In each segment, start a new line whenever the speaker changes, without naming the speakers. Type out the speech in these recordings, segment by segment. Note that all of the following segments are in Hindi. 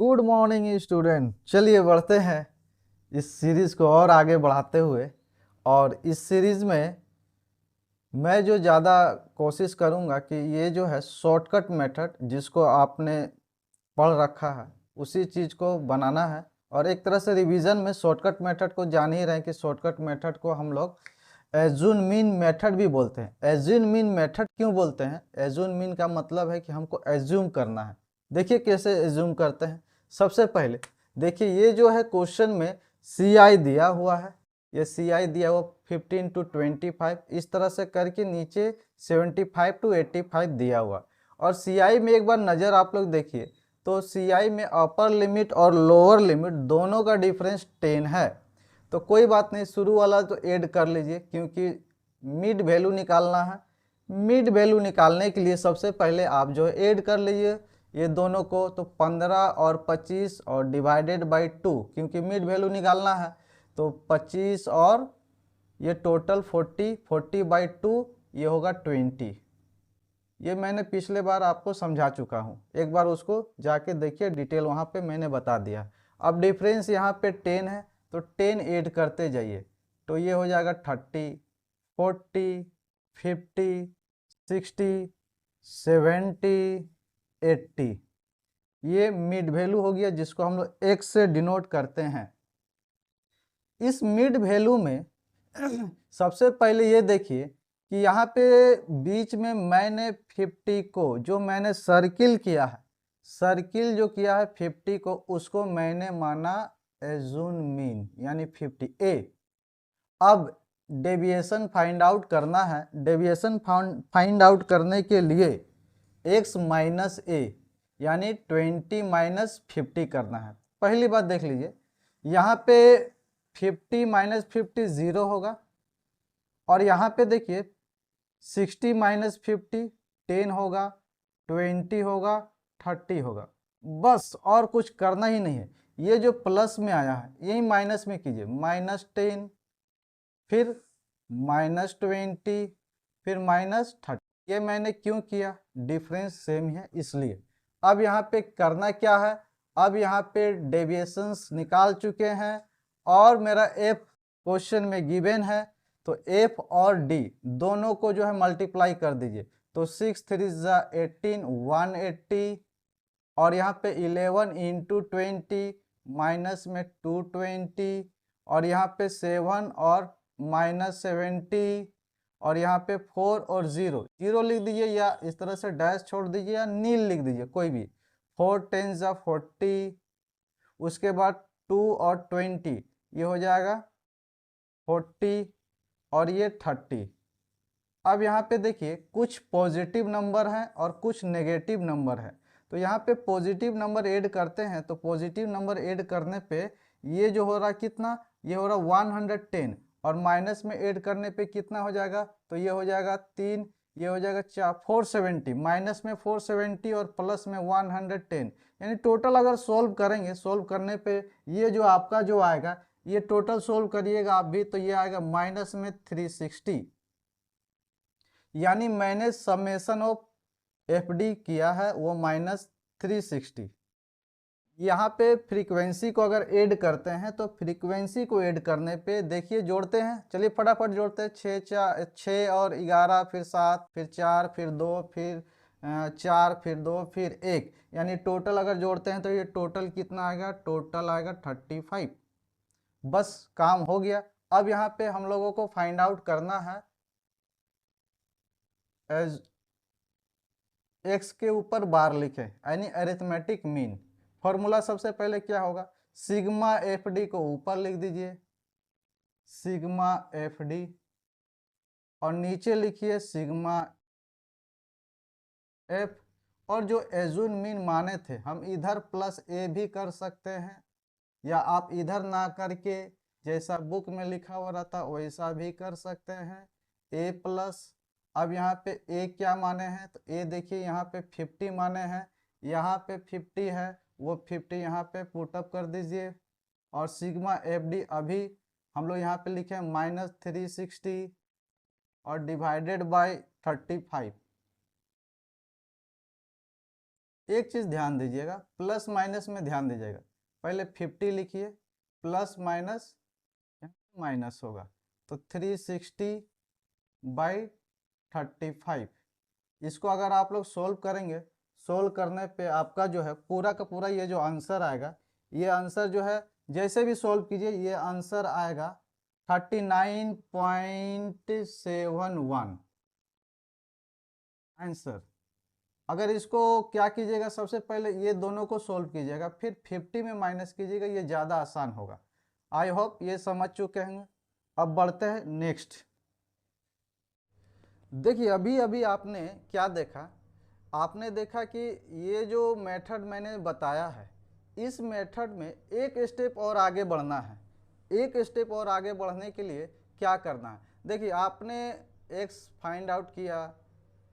Good morning student. चलिए बढ़ते हैं इस सीरीज़ को और आगे बढ़ाते हुए। और इस सीरीज़ में मैं जो ज़्यादा कोशिश करूँगा कि ये जो है शॉर्टकट मेथड जिसको आपने पढ़ रखा है उसी चीज़ को बनाना है। और एक तरह से रिवीजन में शॉर्टकट मेथड को जान ही रहे हैं कि शॉर्टकट मेथड को हम लोग एज्यूम मीन मेथड भी बोलते हैं। एज्यूम मीन मेथड क्यों बोलते हैं? एज्यूम मीन का मतलब है कि हमको एज्यूम करना है। देखिए कैसे एज्यूम करते हैं। सबसे पहले देखिए ये जो है क्वेश्चन में सी आई दिया हुआ है, ये सी आई दिया हुआ 15 to 25, इस तरह से करके नीचे 75 to 85 दिया हुआ। और सी आई में एक बार नज़र आप लोग देखिए तो सी आई में अपर लिमिट और लोअर लिमिट दोनों का डिफरेंस 10 है। तो कोई बात नहीं, शुरू वाला तो ऐड कर लीजिए क्योंकि मिड वैल्यू निकालना है। मिड वैल्यू निकालने के लिए सबसे पहले आप जो है ऐड कर लीजिए ये दोनों को, तो 15 और 25 और डिवाइडेड बाई 2, क्योंकि मिड वैल्यू निकालना है। तो 25 और ये टोटल 40, 40 बाई 2 ये होगा 20। ये मैंने पिछले बार आपको समझा चुका हूँ, एक बार उसको जाके देखिए, डिटेल वहाँ पे मैंने बता दिया। अब डिफरेंस यहाँ पे 10 है तो 10 ऐड करते जाइए, तो ये हो जाएगा 30, 40, 50, 60, 70, 80। ये मिड वैल्यू हो गया जिसको हम लोग x से डिनोट करते हैं। इस मिड वैल्यू में सबसे पहले ये देखिए कि यहाँ पे बीच में मैंने 50 को जो मैंने सर्किल किया है, सर्किल जो किया है 50 को, उसको मैंने माना एज्यूम मीन यानी 50 ए। अब डेविएशन फाइंड आउट करना है। डेविएशन फाइंड आउट करने के लिए x माइनस ए यानी 20 माइनस 50 करना है। पहली बात देख लीजिए, यहाँ पे 50 माइनस 50 0 होगा, और यहाँ पे देखिए 60 माइनस 50 10 होगा, 20 होगा, 30 होगा। बस और कुछ करना ही नहीं है। ये जो प्लस में आया है यही माइनस में कीजिए, -10, फिर -20, फिर -30। ये मैंने क्यों किया? डिफरेंस सेम है इसलिए। अब यहाँ पे करना क्या है, अब यहाँ पे डेविएशंस निकाल चुके हैं और मेरा एफ क्वेश्चन में गिवन है, तो एफ और डी दोनों को जो है मल्टीप्लाई कर दीजिए। तो 6 3 18 180, और यहाँ पे 11 इंटू 20 माइनस में 220, और यहाँ पे 7 और -70, और यहाँ पे 4 और 0 0 लिख दीजिए, या इस तरह से डैश छोड़ दीजिए या नील लिख दीजिए, कोई भी। 4 10 40, उसके बाद 2 और 20 ये हो जाएगा 40, और ये 30। अब यहाँ पे देखिए कुछ पॉजिटिव नंबर हैं और कुछ नेगेटिव नंबर है। तो यहाँ पे पॉजिटिव नंबर ऐड करते हैं, तो पॉजिटिव नंबर ऐड करने पे ये जो हो रहा कितना, ये हो रहा 110, और माइनस में ऐड करने पे कितना हो जाएगा, तो ये हो जाएगा 3, ये हो जाएगा 470, माइनस में 470 और प्लस में 110। यानी टोटल अगर सोल्व करेंगे, सोल्व करने पे ये जो आपका जो आएगा, ये टोटल सोल्व करिएगा आप भी, तो ये आएगा माइनस में 360। यानी मैंने समेशन ऑफ एफ डी किया है वो -360। यहाँ पे फ्रीक्वेंसी को अगर ऐड करते हैं, तो फ्रीक्वेंसी को ऐड करने पे देखिए जोड़ते हैं, चलिए फटाफट जोड़ते हैं। 6 और 11, फिर 7, फिर 4, फिर 2, फिर 4, फिर 2, फिर 1, यानी टोटल अगर जोड़ते हैं तो ये टोटल कितना आएगा, टोटल आएगा 35। बस काम हो गया। अब यहाँ पे हम लोगों को फाइंड आउट करना है एज एक्स के ऊपर बार लिखे यानी अरिथमेटिक मीन। फॉर्मूला सबसे पहले क्या होगा, सिग्मा एफ डी को ऊपर लिख दीजिए, सिग्मा एफ डी, और नीचे लिखिए सिग्मा एफ। और जो एज्यूम मीन माने थे, हम इधर प्लस ए भी कर सकते हैं, या आप इधर ना करके जैसा बुक में लिखा हुआ रहता वैसा भी कर सकते हैं, ए प्लस। अब यहाँ पे ए क्या माने हैं, तो ए देखिए यहाँ पे 50 माने हैं, यहाँ पे 50 है, वो 50 यहाँ पे पुटअप कर दीजिए। और सिग्मा एफ डी अभी हम लोग यहाँ पे लिखे हैं -360 और डिवाइडेड बाय 35। एक चीज़ ध्यान दीजिएगा, प्लस माइनस में ध्यान दीजिएगा। पहले 50 लिखिए, प्लस माइनस माइनस होगा तो 360/35। इसको अगर आप लोग सोल्व करेंगे, सोल्व करने पे आपका जो है पूरा का पूरा ये जो आंसर आएगा, ये आंसर जो है जैसे भी सोल्व कीजिए ये आंसर आएगा 39.71 आंसर। अगर इसको क्या कीजिएगा, सबसे पहले ये दोनों को सोल्व कीजिएगा, फिर 50 में माइनस कीजिएगा, ये ज़्यादा आसान होगा। आई होप ये समझ चुके हैं। अब बढ़ते हैं नेक्स्ट। देखिए अभी अभी आपने क्या देखा, आपने देखा कि ये जो मेथड मैंने बताया है, इस मेथड में एक स्टेप और आगे बढ़ना है। एक स्टेप और आगे बढ़ने के लिए क्या करना है, देखिए आपने x फाइंड आउट किया,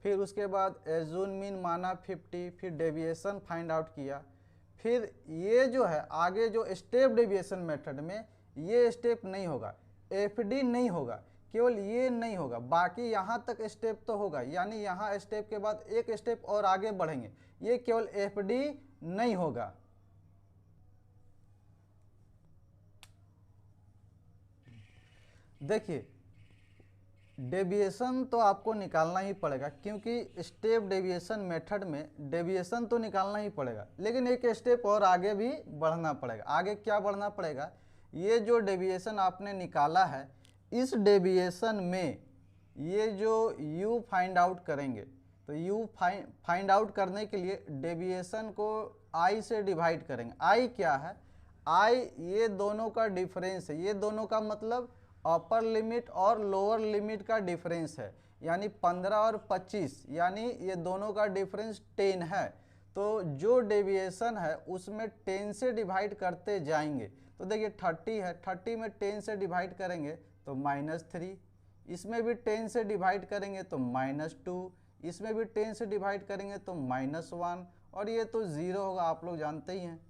फिर उसके बाद एज्यूम मीन माना 50, फिर डेविएशन फाइंड आउट किया, फिर ये जो है आगे जो स्टेप डेविएशन मेथड में ये स्टेप नहीं होगा, एफडी नहीं होगा, केवल ये नहीं होगा, बाकी यहाँ तक स्टेप तो होगा, यानी यहाँ स्टेप के बाद एक स्टेप और आगे बढ़ेंगे, ये केवल एफडी नहीं होगा। देखिए डेविएशन तो आपको निकालना ही पड़ेगा, क्योंकि स्टेप डेविएशन मेथड में डेविएशन तो निकालना ही पड़ेगा, लेकिन एक स्टेप और आगे भी बढ़ना पड़ेगा। आगे क्या बढ़ना पड़ेगा, ये जो डेविएशन आपने निकाला है, इस डेविएशन में ये जो u फाइंड आउट करेंगे, तो u फाइंड आउट करने के लिए डेविएशन को i से डिवाइड करेंगे। i क्या है, i ये दोनों का डिफरेंस है, ये दोनों का मतलब अपर लिमिट और लोअर लिमिट का डिफरेंस है, यानी 15 और 25, यानी ये दोनों का डिफरेंस 10 है। तो जो डेविएशन है उसमें 10 से डिवाइड करते जाएंगे, तो देखिए 30 है, 30 में 10 से डिवाइड करेंगे तो -3, इसमें भी 10 से डिवाइड करेंगे तो -2, इसमें भी 10 से डिवाइड करेंगे तो -1, और ये तो 0 होगा, आप लोग जानते ही हैं।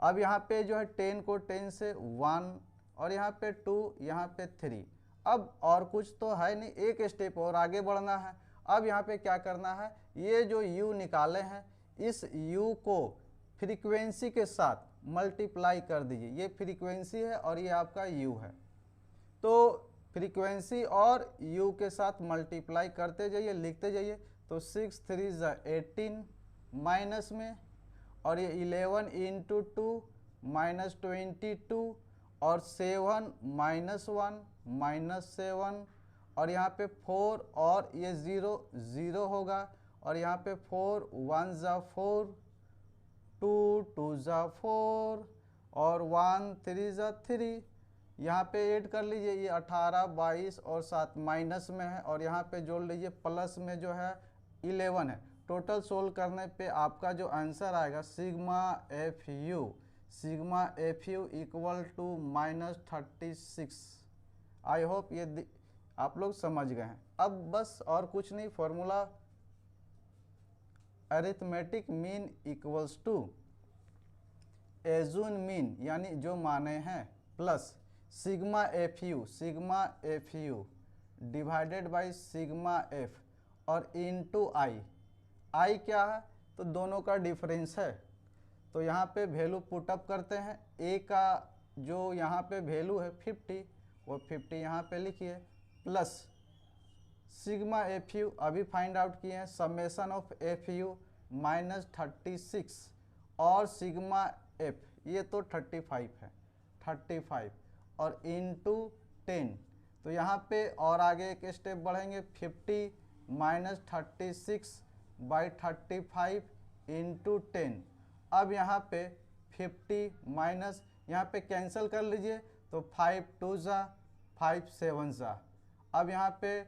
अब यहाँ पे जो है 10 को 10 से 1, और यहाँ पे 2, यहाँ पे 3। अब और कुछ तो है नहीं, एक स्टेप और आगे बढ़ना है। अब यहाँ पे क्या करना है, ये जो u निकाले हैं, इस u को फ्रीक्वेंसी के साथ मल्टीप्लाई कर दीजिए। ये फ्रीक्वेंसी है और ये आपका u है, तो फ्रीक्वेंसी और u के साथ मल्टीप्लाई करते जाइए, लिखते जाइए। तो 6 3 ज़ा 18 माइनस में, और ये 11 इंटू 2 -22, और 7 -1 -7, और यहाँ पे 4 और ये 0 0 होगा, और यहाँ पे 4 1 ज़ा 4, 2 2 ज़ा 4, और 1 3 ज़ा 3। यहाँ पे ऐड कर लीजिए, ये 18 22 और 7 माइनस में है, और यहाँ पे जोड़ लीजिए प्लस में जो है 11 है। टोटल सोल्व करने पे आपका जो आंसर आएगा sigma F U equal to -36। I hope ये आप लोग समझ गए हैं। अब बस और कुछ नहीं, formula arithmetic mean equals to assume mean, यानी जो माने हैं, plus sigma F U divided by sigma F, और इनटू आई क्या है, तो दोनों का डिफरेंस है। तो यहाँ पे वैल्यू पुटअप करते हैं, ए का जो यहाँ पे वैल्यू है 50, वो 50 यहाँ पे लिखिए, प्लस सिग्मा एफ यू अभी फाइंड आउट किए हैं, समेसन ऑफ एफ यू -36, और सिग्मा एफ ये तो 35 है, 35 और इनटू 10। तो यहाँ पे और आगे एक स्टेप बढ़ेंगे, 50 -36/35 इंटू 10। अब यहाँ पे 50 माइनस, यहाँ पे कैंसिल कर लीजिए, तो 5 2 ज़ा 5 7 ज़ा। अब यहाँ पे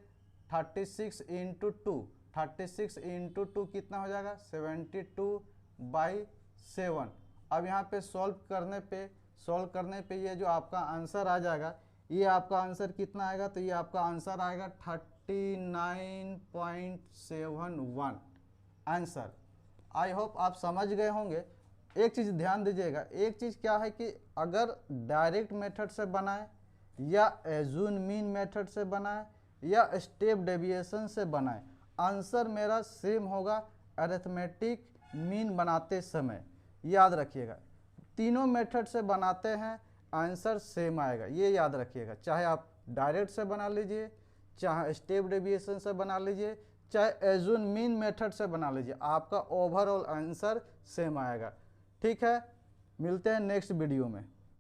36 इंटू 2, 36 इंटू 2 कितना हो जाएगा, 72/7। अब यहाँ पे सोल्व करने पे ये जो आपका आंसर आ जाएगा, ये आपका आंसर कितना आएगा, तो ये आपका आंसर आएगा 39.71 आंसर। आई होप आप समझ गए होंगे। एक चीज़ ध्यान दीजिएगा, एक चीज़ क्या है कि अगर डायरेक्ट मेथड से बनाए, या एज्यूम मीन मेथड से बनाए, या स्टेप डेविएशन से बनाए, आंसर मेरा सेम होगा, अरिथमेटिक मीन बनाते समय याद रखिएगा, तीनों मेथड से बनाते हैं आंसर सेम आएगा, ये याद रखिएगा। चाहे आप डायरेक्ट से बना लीजिए, चाहे स्टेप डेविएशन से बना लीजिए, चाहे एज्यूम मीन मेथड से बना लीजिए, आपका ओवरऑल आंसर सेम आएगा। ठीक है, मिलते हैं नेक्स्ट वीडियो में।